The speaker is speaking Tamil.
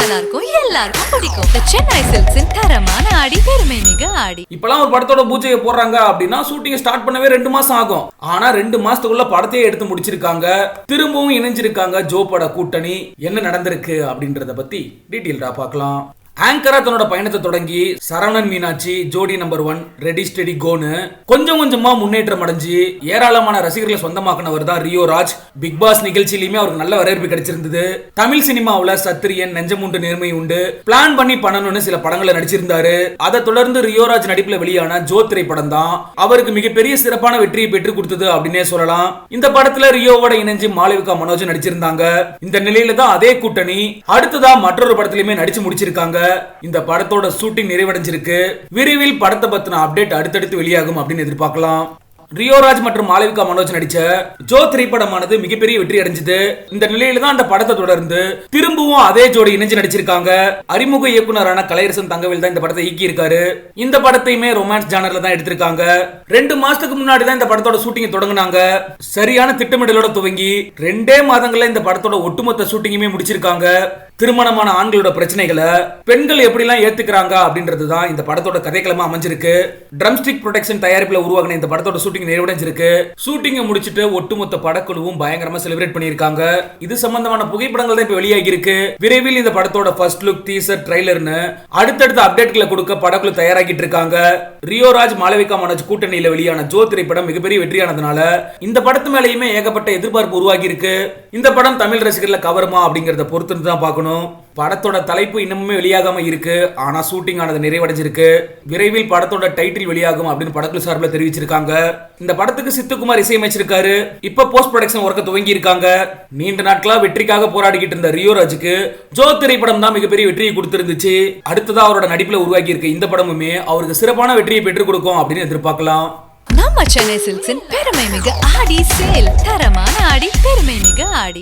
நல்லா இருக்கும், எல்லாருக்கும் பிடிக்கும். The Chennai Silks இன் தரமான ஆடி, பெருமை மிக ஆடி. இப்பெல்லாம் ஒரு படத்தோட பூஜையை போடுறாங்க அப்படின்னா ஷூட்டிங் ஸ்டார்ட் பண்ணவே 2 மாசம் ஆகும். ஆனா 2 மாசத்துக்குள்ள படத்தையே எடுத்து முடிச்சிருக்காங்க. திரும்பவும் இணைஞ்சிருக்காங்க ஜோ பட கூட்டணி. என்ன நடந்திருக்கு அப்படின்றத பத்தி டீடைல்டா பார்க்கலாம். ஆங்கரா தன்னோட பயணத்தை தொடங்கி சரவணன் மீனாட்சி ஜோடி நம்பர் 1 ரெடி ஸ்டெடி கோன்னு கொஞ்சம் கொஞ்சமா முன்னேற்றம் அடைஞ்சு ஏராளமான ரசிகர்களை சொந்தமாக்கினவர் தான் ரியோ ராஜ். பிக் பாஸ் நிகழ்ச்சியிலுமே அவருக்கு நல்ல வரவேற்பு கிடைச்சிருந்தது. தமிழ் சினிமாவுல சத்திரியன், நெஞ்சமுண்டு நேர்மை உண்டு, பிளான் பண்ணி பண்ணணும்னு சில படங்களை நடிச்சிருந்தாரு. அதை தொடர்ந்து ரியோ ராஜ் நடிப்புல வெளியான ஜோ திரைப்படம் தான் அவருக்கு மிகப்பெரிய சிறப்பான வெற்றியை பெற்றுக் கொடுத்தது அப்படின்னே சொல்லலாம். இந்த படத்துல ரியோவோட இணைஞ்சு மாளவிகா மனோஜ் நடிச்சிருந்தாங்க. இந்த நிலையில தான் அதே கூட்டணி அடுத்ததா மற்றொரு படத்திலுமே நடிச்சு முடிச்சிருக்காங்க. இந்த படத்தோட ஷூட்டிங் நிறைவடைஞ்சிருக்கு. விரைவில் படத்தை பத்தின அப்டேட் அடுத்தடுத்து வெளியாகும் அப்படின்னு எதிர்பார்க்கலாம். ரியோ ராஜ் மற்றும் மாளவிகா மனோஜ் நடிச்ச ஜோ திரைப்படமானது மிகப்பெரிய வெற்றி அடைஞ்சது. இந்த நிலையில தான் அந்த படத்தை தொடர்ந்து திரும்பவும் அதே ஜோடி இணைஞ்சு நடிச்சிருக்காங்க. அறிமுக இயக்குனரான கலையரசன் தங்கவேல் தான் இந்த படத்தை இயக்கி இருக்காரு. இந்த படத்தையுமே ரொமான்ஸ் ஜானர்ல தான் எடுத்திருக்காங்க. 2 மாசத்துக்கு முன்னாடி தான் இந்த படத்தோட ஷூட்டிங் தொடங்குனாங்க. சரியான திட்டமிடலோட துவங்கி 2 மாதங்கள்ல இந்த படத்தோட ஒட்டுமொத்த ஷூட்டிங்குமே முடிச்சிருக்காங்க. திருமணமான ஆண்களோட பிரச்சனைகளை பெண்கள் எப்படிலாம் ஏத்துக்கிறாங்க அப்படின்றது தான் இந்த படத்தோட கதைக்களமா அமைஞ்சிருக்கு. ட்ரம்ஸ்டிக் ப்ரொடக்ஷன் தயாரிப்புல உருவாகின இந்த படத்தோட ஷூட்டிங் நிறைவடைஞ்சிருக்கு. ஷூட்டிங்கை முடிச்சிட்டு ஒட்டுமொத்த படக்குழுவும் பயங்கரமா செலிப்ரேட் பண்ணியிருக்காங்க. இது சம்பந்தமான புகைப்படங்கள் தான் இப்ப வெளியாகி இருக்கு. விரைவில் இந்த படத்தோட ஃபர்ஸ்ட் லுக், டீசர், ட்ரைலர்னு அடுத்தடுத்த அப்டேட்களை கொடுக்க படக்குழு தயாராகிட்டு இருக்காங்க. ரியோ ராஜ், மாளவிகா மனோஜ் கூட்டணியில வெளியான ஜோ திரைப்படம் மிகப்பெரிய வெற்றியானதுனால இந்த படத்து மேலேயுமே ஏகப்பட்ட எதிர்பார்ப்பு உருவாகி இருக்கு. இந்த படம் தமிழ் ரசிகர்களை கவருமா அப்படிங்கறத பொறுத்து தான் பார்க்கணும். படத்தோட தலைப்பு இன்னமுமே வெளியாகாம இருக்கு. ஆனா ஷூட்டிங் ஆனது நிறைவடைஞ்சிருக்கு. விரைவில் படத்தோட டைட்டில் வெளியாகும் அப்படின்னு படக்குழு சார்பில் தெரிவிச்சிருக்காங்க. இந்த படத்துக்கு சித்துக்குமார் இசையமைச்சிருக்காரு. இப்ப போஸ்ட் ப்ரொடக்ஷன் ஒர்க்க துவங்கி இருக்காங்க. நீண்ட நாட்களா வெற்றிக்காக போராடிக்கிட்டு இருந்த ரியோ ராஜுக்கு ஜோ திரைப்படம் தான் மிகப்பெரிய வெற்றியை கொடுத்திருந்துச்சு. அடுத்ததா அவரோட நடிப்புல உருவாக்கி இருக்க இந்த படமுமே அவருக்கு சிறப்பான வெற்றியை பெற்றுக் கொடுக்கும் அப்படின்னு எதிர்பார்க்கலாம். நம்ம சென்னை சில்க்ஸின் பெருமை மிக ஆடி சேல், தரமான ஆடி, பெருமை மிக ஆடி.